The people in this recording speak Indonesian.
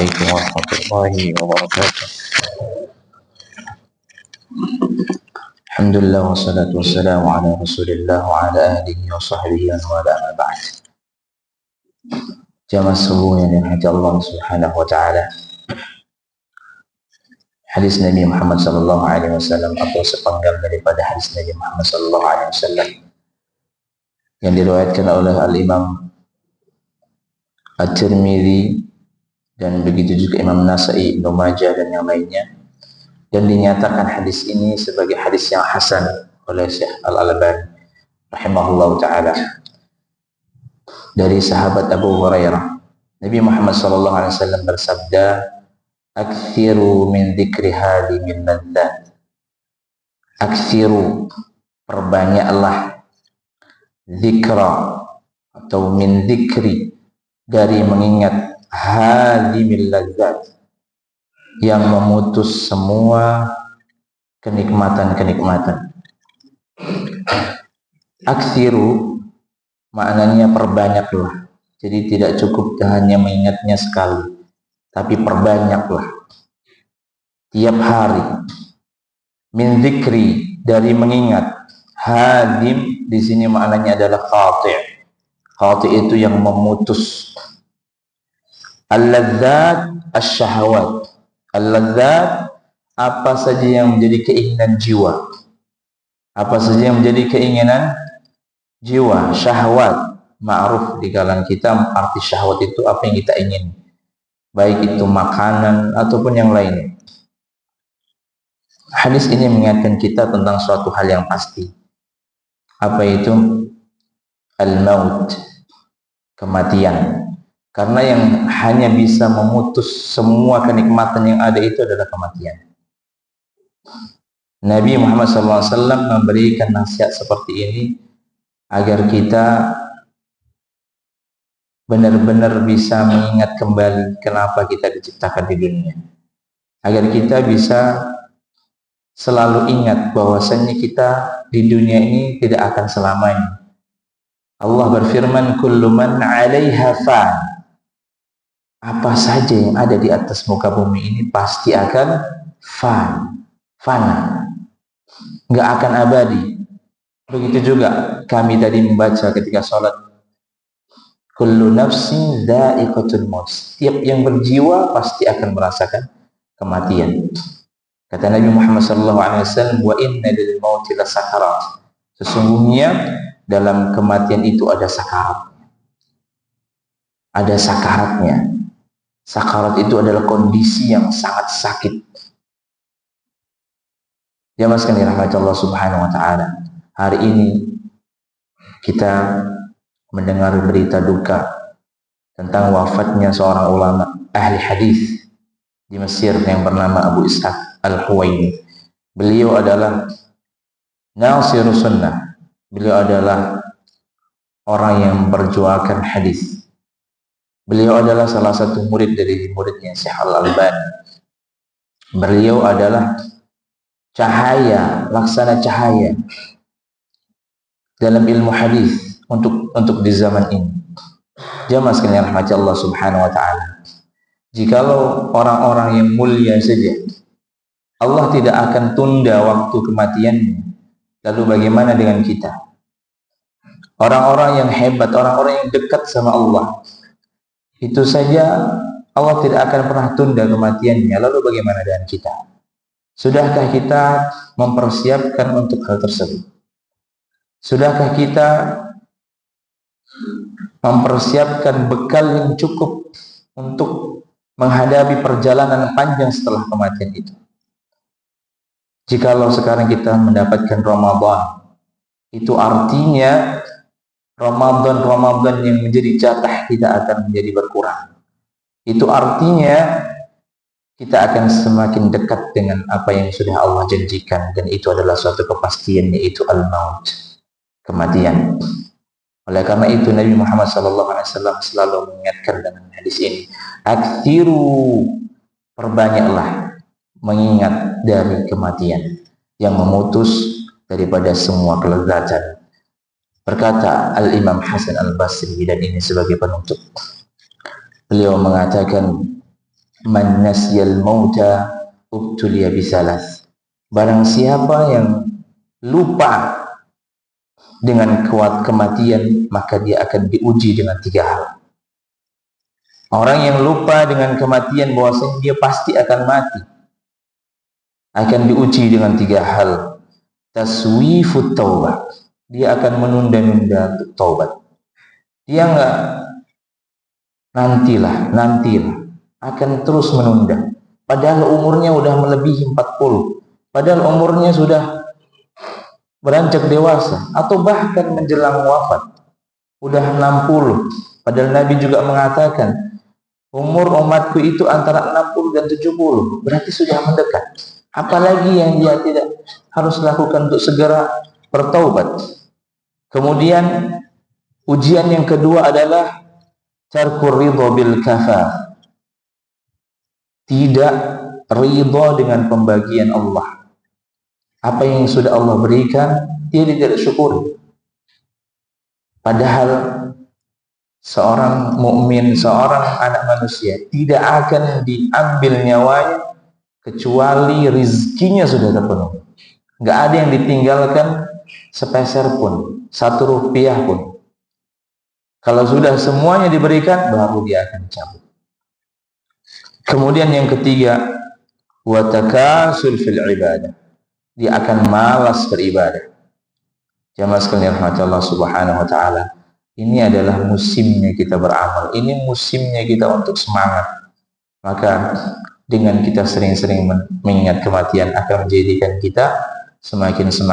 عليكم ورحمة الله وبركاته. الحمد لله والصلاة والسلام على رسول الله وعلى آله وصحبه ومن أما بعد. Jamaah subuh yang dirahmati Allah Subhanahu wa taala. Hadis Nabi Muhammad sallallahu alaihi wasallam atau sepenggal daripada hadis Nabi Muhammad sallallahu alaihi wasallam yang diriwayatkan oleh Al-Imam At-Tirmidzi dan begitu juga Imam Nasa'i, Ibnu Majah dan yang lainnya, dan dinyatakan hadis ini sebagai hadis yang hasan oleh Syekh Al-Albani rahimahullahu taala dari sahabat Abu Hurairah. Nabi Muhammad sallallahu alaihi wasallam bersabda, "Aktsiru min dzikri hadimin ladzat." Aktsiru, perbanyaklah, dzikra atau min dzikri, dari mengingat, hadimil ladzat, yang memutus semua kenikmatan-kenikmatan. Aktsiru maknanya perbanyaklah. Jadi tidak cukup hanya mengingatnya sekali, tapi perbanyaklah tiap hari. Min dzikri, dari mengingat. Hadim di sini maknanya adalah qati'. Qati' itu yang memutus. Al-ladzat asy-syahawat. Al-ladzat, apa saja yang menjadi keinginan jiwa. Apa saja yang menjadi keinginan jiwa. Syahwat, ma'ruf di kalangan kita, arti syahwat itu apa yang kita ingin, baik itu makanan ataupun yang lain. Hadis ini mengingatkan kita tentang suatu hal yang pasti. Apa itu? Al-maut, kematian. Karena yang hanya bisa memutus semua kenikmatan yang ada itu adalah kematian. Nabi Muhammad SAW memberikan nasihat seperti ini agar kita benar-benar bisa mengingat kembali kenapa kita diciptakan di dunia. Agar kita bisa selalu ingat bahwasannya kita di dunia ini tidak akan selamanya. Allah berfirman, kullu man 'alaiha fan. Apa saja yang ada di atas muka bumi ini pasti akan fana, nggak akan abadi. Begitu juga kami tadi membaca ketika sholat, kullu nafsin dha'iqatul maut. Setiap yang berjiwa pasti akan merasakan kematian. Kata Nabi Muhammad SAW, wa inna lil mauti lasakarat. Sesungguhnya dalam kematian itu ada sakarat. Ada sakaratnya. Sakarat itu adalah kondisi yang sangat sakit. Jamaah sekalian dirahmati Allah Subhanahu wa taala. Hari ini kita mendengar berita duka tentang wafatnya seorang ulama ahli hadis di Mesir yang bernama Abu Ishaq Al-Huwaini. Beliau adalah nasirus sunnah. Beliau adalah orang yang memperjuangkan hadis. Beliau adalah salah satu murid dari muridnya Syekh Al-Albani. Beliau adalah cahaya, laksana cahaya dalam ilmu hadis untuk di zaman ini. Jamaah sekalian rahmati Allah Subhanahu wa taala. Jikalau orang-orang yang mulia saja Allah tidak akan tunda waktu kematiannya, lalu bagaimana dengan kita? Orang-orang yang hebat, orang-orang yang dekat sama Allah, itu saja Allah tidak akan pernah tunda kematiannya, lalu bagaimana dengan kita? Sudahkah kita mempersiapkan untuk hal tersebut? Sudahkah kita mempersiapkan bekal yang cukup untuk menghadapi perjalanan panjang setelah kematian itu? Jikalau sekarang kita mendapatkan Ramadan, itu artinya Ramadan yang menjadi jatah tidak akan menjadi berkurang. Itu artinya kita akan semakin dekat dengan apa yang sudah Allah janjikan, dan itu adalah suatu kepastian, yaitu al-maut, kematian. Oleh karena itu Nabi Muhammad SAW selalu mengingatkan dengan hadis ini, aktsiru, perbanyaklah mengingat dari kematian yang memutus daripada semua kelezatan. Berkata Al-Imam Hasan Al-Basri, dan ini sebagai penutup, beliau mengatakan, Man nasyal mauta ubtuliya bisalas. Barang siapa yang lupa dengan kuat kematian, maka dia akan diuji dengan 3 hal. Orang yang lupa dengan kematian, bahwasanya dia pasti akan mati, akan diuji dengan 3 hal. Taswifut taubat, dia akan menunda-nunda untuk taubat. Dia enggak nantilah, akan terus menunda. Padahal umurnya sudah melebihi 40. Padahal umurnya sudah beranjak dewasa atau bahkan menjelang wafat. Sudah 60. Padahal Nabi juga mengatakan umur umatku itu antara 60 dan 70. Berarti sudah mendekat. Apalagi yang dia tidak harus lakukan untuk segera bertaubat. Kemudian ujian yang kedua adalah tarkur ridho bil kafah. Tidak ridho dengan pembagian Allah. Apa yang sudah Allah berikan, dia tidak syukuri. Padahal seorang mukmin, seorang anak manusia tidak akan diambil nyawanya kecuali rizkinya sudah terpenuhi. Nggak ada yang ditinggalkan sepeser pun, 1 rupiah pun. Kalau sudah semuanya diberikan, baru dia akan cabut. Kemudian yang ketiga, watakasul fil ibadah. Dia akan malas beribadah. Jamaah sekalian rahmat Allah Subhanahu wa taala. Ini adalah musimnya kita beramal. Ini musimnya kita untuk semangat. Maka dengan kita sering-sering mengingat kematian akan menjadikan kita semakin semangat.